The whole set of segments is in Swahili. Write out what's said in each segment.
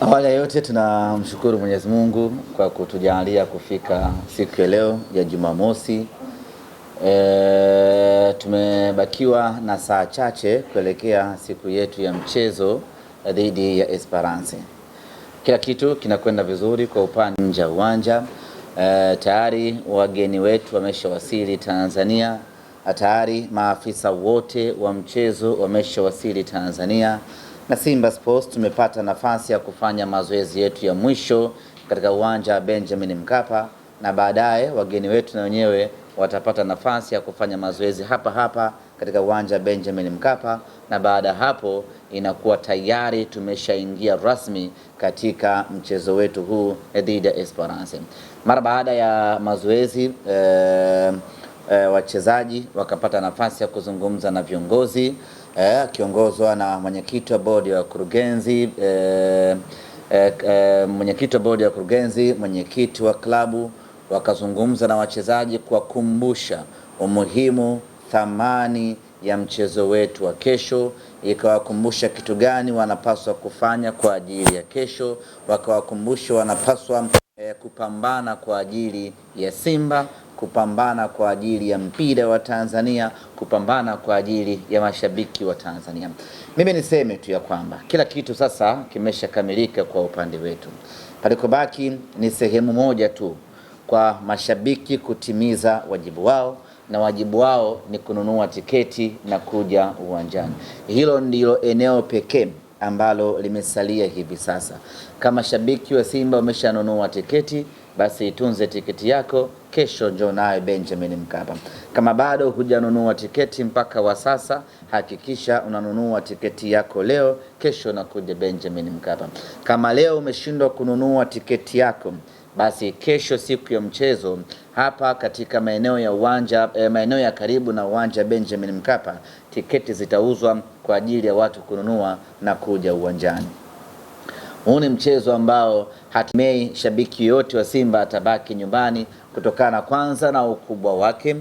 Awali ya yote tunamshukuru Mwenyezi Mungu kwa kutujalia kufika siku ya leo ya Jumamosi. Tumebakiwa na saa chache kuelekea siku yetu ya mchezo dhidi ya Esperance. Kila kitu kinakwenda vizuri kwa upande nje ya uwanja. Tayari wageni wetu wameshawasili Tanzania. Tayari maafisa wote wa mchezo wameshawasili Tanzania. Na Simba Sports tumepata nafasi ya kufanya mazoezi yetu ya mwisho katika uwanja wa Benjamin Mkapa, na baadaye wageni wetu na wenyewe watapata nafasi ya kufanya mazoezi hapa hapa katika uwanja wa Benjamin Mkapa, na baada hapo inakuwa tayari tumeshaingia rasmi katika mchezo wetu huu dhidi ya Esperance. Mara baada ya mazoezi wachezaji wakapata nafasi ya kuzungumza na viongozi akiongozwa na mwenyekiti wa bodi ya wakurugenzi, mwenyekiti wa klabu, wakazungumza na wachezaji kuwakumbusha umuhimu, thamani ya mchezo wetu wa kesho, ikawakumbusha kitu gani wanapaswa kufanya kwa ajili ya kesho, wakawakumbusha wanapaswa kupambana kwa ajili ya Simba, kupambana kwa ajili ya mpira wa Tanzania, kupambana kwa ajili ya mashabiki wa Tanzania. Mimi niseme tu ya kwamba kila kitu sasa kimeshakamilika kwa upande wetu. Palikobaki ni sehemu moja tu, kwa mashabiki kutimiza wajibu wao, na wajibu wao ni kununua tiketi na kuja uwanjani. Hilo ndilo eneo pekee ambalo limesalia hivi sasa. Kama shabiki wa Simba umeshanunua tiketi, basi itunze tiketi yako, kesho njoo nayo Benjamin Mkapa. Kama bado hujanunua tiketi mpaka wa sasa, hakikisha unanunua tiketi yako leo, kesho nakuja Benjamin Mkapa. Kama leo umeshindwa kununua tiketi yako, basi kesho siku ya mchezo hapa katika maeneo ya uwanja, maeneo ya karibu na uwanja Benjamin Mkapa, tiketi zitauzwa kwa ajili ya watu kununua na kuja uwanjani. Huu ni mchezo ambao hatimaye shabiki yote wa Simba atabaki nyumbani, kutokana kwanza na ukubwa wake,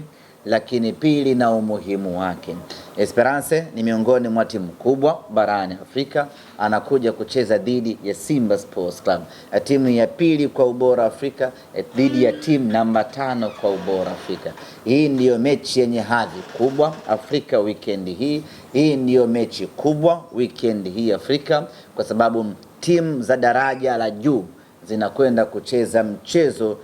lakini pili na umuhimu wake. Esperance ni miongoni mwa timu kubwa barani Afrika, anakuja kucheza dhidi ya Simba Sports Club, timu ya pili kwa ubora Afrika, dhidi ya timu namba 5 kwa ubora Afrika. Hii ndiyo mechi yenye hadhi kubwa Afrika weekend hii. Hii ndiyo mechi kubwa weekend hii Afrika, kwa sababu timu za daraja la juu zinakwenda kucheza mchezo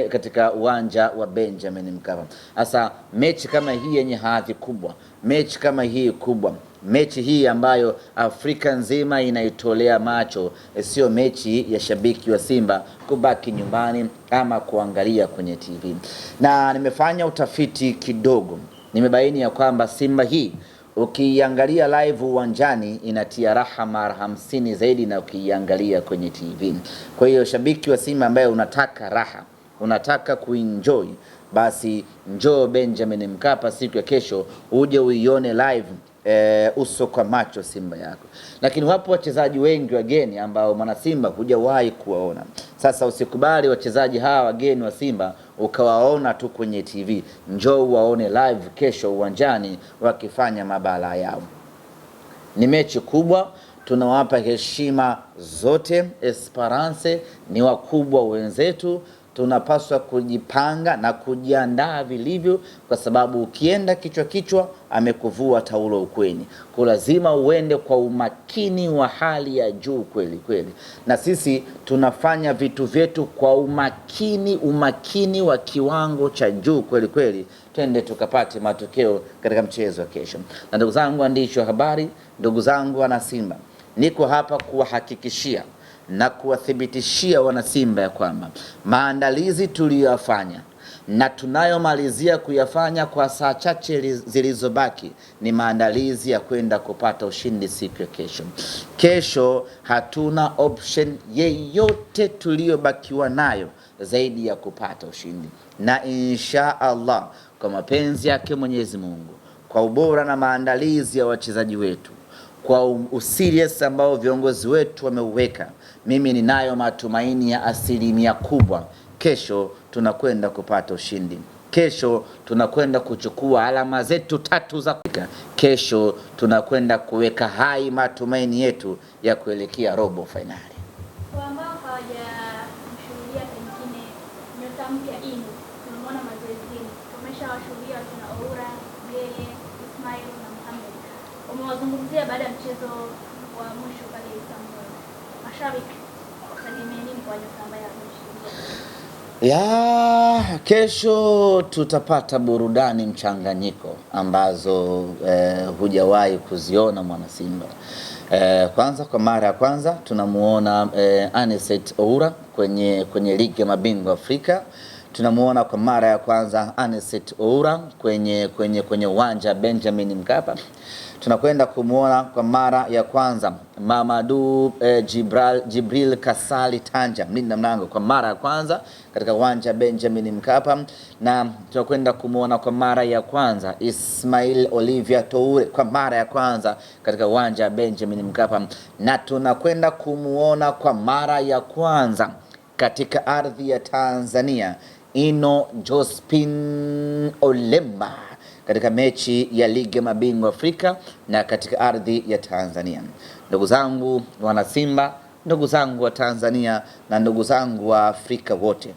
katika uwanja wa Benjamin Mkapa. Sasa mechi kama hii yenye hadhi kubwa, mechi kama hii kubwa, mechi hii ambayo Afrika nzima inaitolea macho, sio mechi ya shabiki wa Simba kubaki nyumbani ama kuangalia kwenye TV. Na nimefanya utafiti kidogo, nimebaini ya kwamba Simba hii ukiangalia live uwanjani inatia raha mara 50 zaidi na ukiangalia kwenye TV. Kwa hiyo shabiki wa Simba ambaye unataka raha, unataka kuenjoy, basi njoo Benjamin Mkapa siku ya kesho uje uione live uso kwa macho Simba yako. Lakini wapo wachezaji wengi wageni ambao mwana Simba hujawahi kuwaona. Sasa usikubali wachezaji hawa wageni wa Simba ukawaona tu kwenye TV. Njoo waone live kesho uwanjani wakifanya mabala yao. Ni mechi kubwa, tunawapa heshima zote. Esperance ni wakubwa wenzetu, tunapaswa kujipanga na kujiandaa vilivyo, kwa sababu ukienda kichwa amekuvua taulo ukweni. Kwa lazima uende kwa umakini wa hali ya juu kweli kweli, na sisi tunafanya vitu vyetu kwa umakini wa kiwango cha juu kweli kweli, twende tukapate matokeo katika mchezo wa kesho. Na ndugu zangu waandishi wa habari, ndugu zangu wana Simba, niko hapa kuwahakikishia na kuwathibitishia wana Simba ya kwamba maandalizi tuliyofanya na tunayomalizia kuyafanya kwa saa chache zilizobaki ni maandalizi ya kwenda kupata ushindi siku ya kesho. Kesho hatuna option yeyote tuliyobakiwa nayo zaidi ya kupata ushindi, na insha Allah kwa mapenzi yake Mwenyezi Mungu, kwa ubora na maandalizi ya wachezaji wetu, kwa userious ambao viongozi wetu wameuweka, mimi ninayo matumaini ya 100% kubwa kesho tunakwenda kupata ushindi. Kesho tunakwenda kuchukua alama zetu 3 za Afrika. Kesho tunakwenda kuweka hai matumaini yetu ya kuelekea robo finali. Kwa ambao hawajamshuhudia pengine nyota mpya Ino, tunamuona mazoezini, tumeshawashuhudia tuna Oura, Gele, Ismail na Mohamed. Umewazungumzia baada ya mchezo wa mwisho pale Istanbul. Mashabiki wasalimie nini kwa nyota ambaye ameshuhudia? Kesho tutapata burudani mchanganyiko ambazo hujawahi kuziona mwana Simba. Kwanza kwa mara ya kwanza tunamuona Anicet Oura kwenye ligi ya mabingwa Afrika. Tunamuona kwa mara ya kwanza Anicet Oura kwenye uwanja Benjamin Mkapa. Tunakwenda kumuona kwa mara ya kwanza Mamadou Jibril Kasali Tanja, mlinda mlango, kwa mara ya kwanza katika uwanja Benjamin Mkapa, na tunakwenda kumuona kwa mara ya kwanza Ismail Olivier Toure kwa mara ya kwanza katika uwanja Benjamin Mkapa, na tunakwenda kumuona kwa mara ya kwanza katika ardhi ya Tanzania Ino Jospin Olemba katika mechi ya ligi ya mabingwa Afrika na katika ardhi ya Tanzania. Ndugu zangu wana Simba, ndugu zangu wa Tanzania na ndugu zangu wa Afrika wote,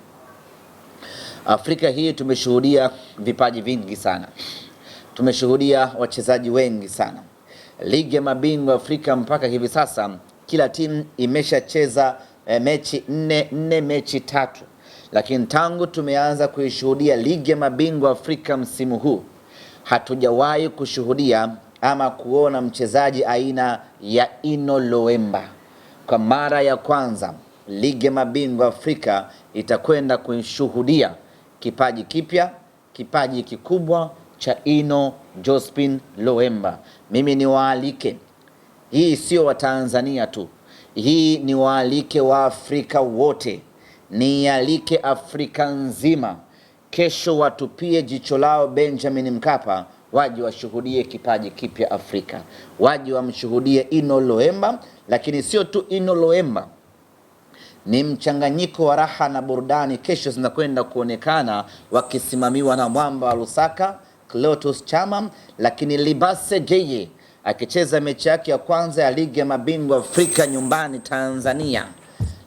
Afrika hii tumeshuhudia vipaji vingi sana, tumeshuhudia wachezaji wengi sana. Ligi ya mabingwa Afrika mpaka hivi sasa kila timu imeshacheza mechi 4 mechi 3, lakini tangu tumeanza kuishuhudia ligi ya mabingwa Afrika msimu huu hatujawahi kushuhudia ama kuona mchezaji aina ya Ino Loemba. Kwa mara ya kwanza ligi ya mabingwa Afrika itakwenda kushuhudia kipaji kipya, kipaji kikubwa cha Ino Jospin Loemba. Mimi ni waalike, hii sio wa Tanzania tu, hii ni waalike wa Afrika wote, ni alike Afrika nzima. Kesho watupie jicho lao Benjamin Mkapa, waje washuhudie kipaji kipya Afrika, waje wamshuhudie Ino Loemba. Lakini sio tu Ino Loemba, ni mchanganyiko wa raha na burudani. Kesho zinakwenda kuonekana wakisimamiwa na mwamba wa Lusaka Clatous Chama, lakini Libase Geye akicheza mechi yake ya kwanza ya ligi ya mabingwa Afrika nyumbani Tanzania.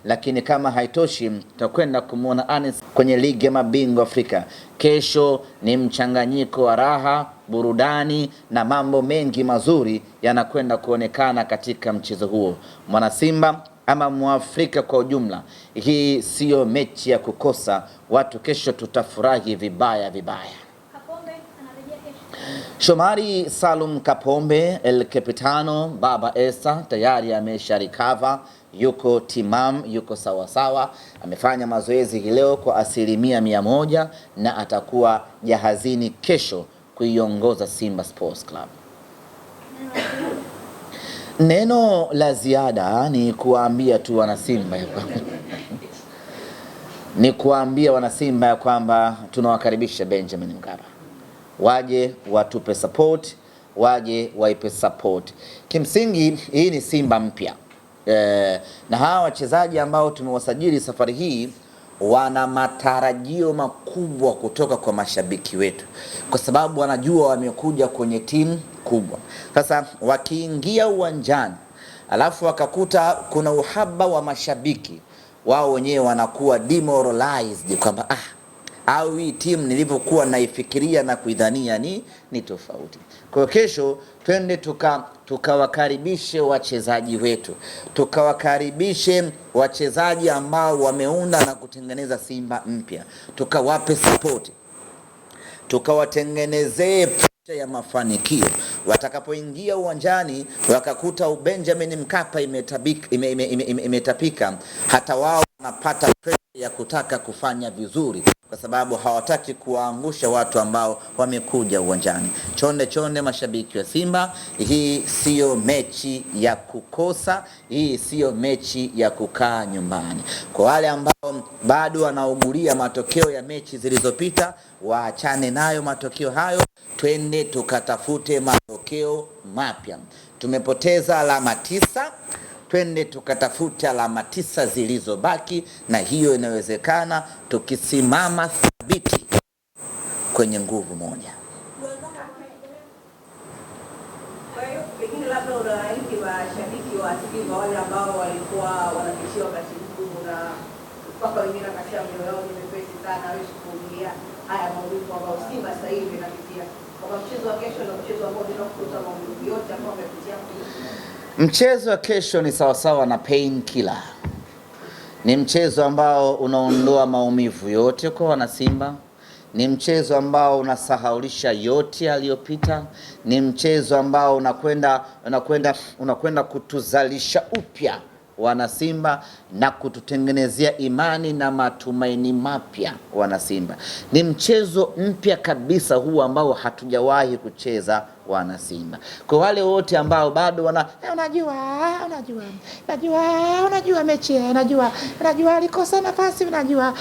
Lakini kama haitoshi, tutakwenda kumuona Anis kwenye ligi ya mabingwa Afrika. Kesho ni mchanganyiko wa raha, burudani na mambo mengi mazuri yanakwenda kuonekana katika mchezo huo. Mwana Simba ama Mwafrika kwa ujumla, hii sio mechi ya kukosa. Watu kesho tutafurahi vibaya vibaya. Kapombe anarejea kesho. Shomari Salum Kapombe El Capitano Baba Esa tayari amesha recover, yuko timam, yuko sawasawa. Amefanya mazoezi leo kwa 100% na atakuwa jahazini kesho kuiongoza Simba Sports Club. Neno la ziada ni kuambia tu wana Simba ni kuambia wana Simba ya kwamba tunawakaribisha Benjamin Mkapa, waje watupe support, waje waipe support. Kimsingi hii ni Simba mpya. Na hawa wachezaji ambao tumewasajili safari hii wana matarajio makubwa kutoka kwa mashabiki wetu, kwa sababu wanajua wamekuja kwenye timu kubwa. Sasa wakiingia uwanjani alafu wakakuta kuna uhaba wa mashabiki, wao wenyewe wanakuwa demoralized kwamba au hii timu nilivyokuwa naifikiria na kuidhania ni tofauti. Kwa kesho twende tukawakaribishe wachezaji wetu, tukawakaribishe wachezaji ambao wameunda na kutengeneza Simba mpya, tukawape support, tukawatengenezee picha ya mafanikio. Watakapoingia uwanjani wakakuta Benjamin Mkapa imetapika, hata wao wanapata pressure ya kutaka kufanya vizuri, kwa sababu hawataki kuwaangusha watu ambao wamekuja uwanjani. Chonde mashabiki wa Simba, hii sio mechi ya kukosa, hii sio mechi ya kukaa nyumbani. Kwa wale ambao bado wanaugulia matokeo ya mechi zilizopita, waachane nayo matokeo hayo, twende tukatafute matokeo mapya. Tumepoteza alama 9, twende tukatafute alama 9 zilizobaki, na hiyo inawezekana tukisimama thabiti kwenye nguvu moja. Kwa hiyo pengine labda unawaahidi mashabiki wa Simba wale ambao walikuwa wanatishia wakati mkuu na mpaka wengine wakasema mioyo yao ni mepesi sana, hawezi kuvumilia haya maumivu ambayo Simba sasa hivi inapitia, kwa mchezo wa kesho na mchezo ambao unakuta maumivu yote ambayo wamepitia. Mchezo wa kesho ni sawasawa na pain killer. Ni mchezo ambao unaondoa maumivu yote kwa wana Simba. Ni mchezo ambao unasahaulisha yote yaliyopita. Ni mchezo ambao unakwenda kutuzalisha upya wana Simba na kututengenezea imani na matumaini mapya wana Simba. Ni mchezo mpya kabisa huu ambao hatujawahi kucheza wana Simba. Kwa wale wote ambao bado unajua mechi, unajua alikosa nafasi, unajua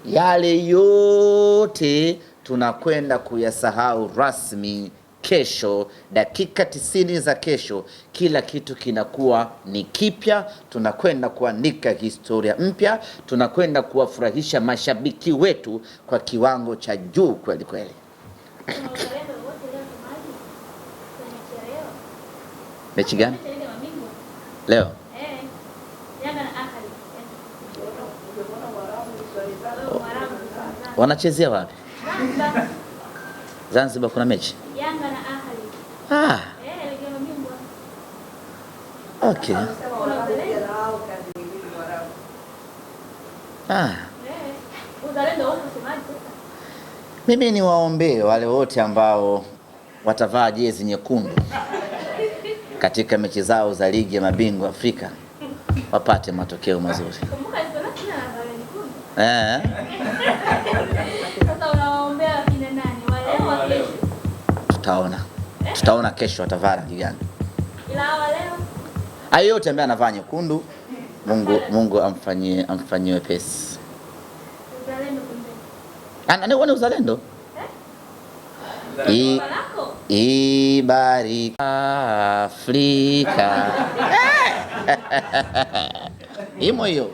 yale yote tunakwenda kuyasahau rasmi. Kesho, dakika 90 za kesho, kila kitu kinakuwa ni kipya. Tunakwenda kuandika historia mpya, tunakwenda kuwafurahisha mashabiki wetu kwa kiwango cha juu kweli kweli. Mechi gani leo? Wanachezea wapi? Zanzibar kuna mechi? Yanga na Ahli. Okay. Mimi ni waombee wale wote ambao watavaa jezi nyekundu katika mechi zao za ligi ya mabingwa Afrika wapate matokeo mazuri. Sasa unawaombea kina nani? Wale wa kesho? Tutaona kesho watavaa rangi gani. Ila leo hayo yote ambaye anavaa nyekundu, Mungu amfanyie wepesi. Uzalendo kumbe. Ana uzalendo? Ibariki Afrika. Imo hiyo.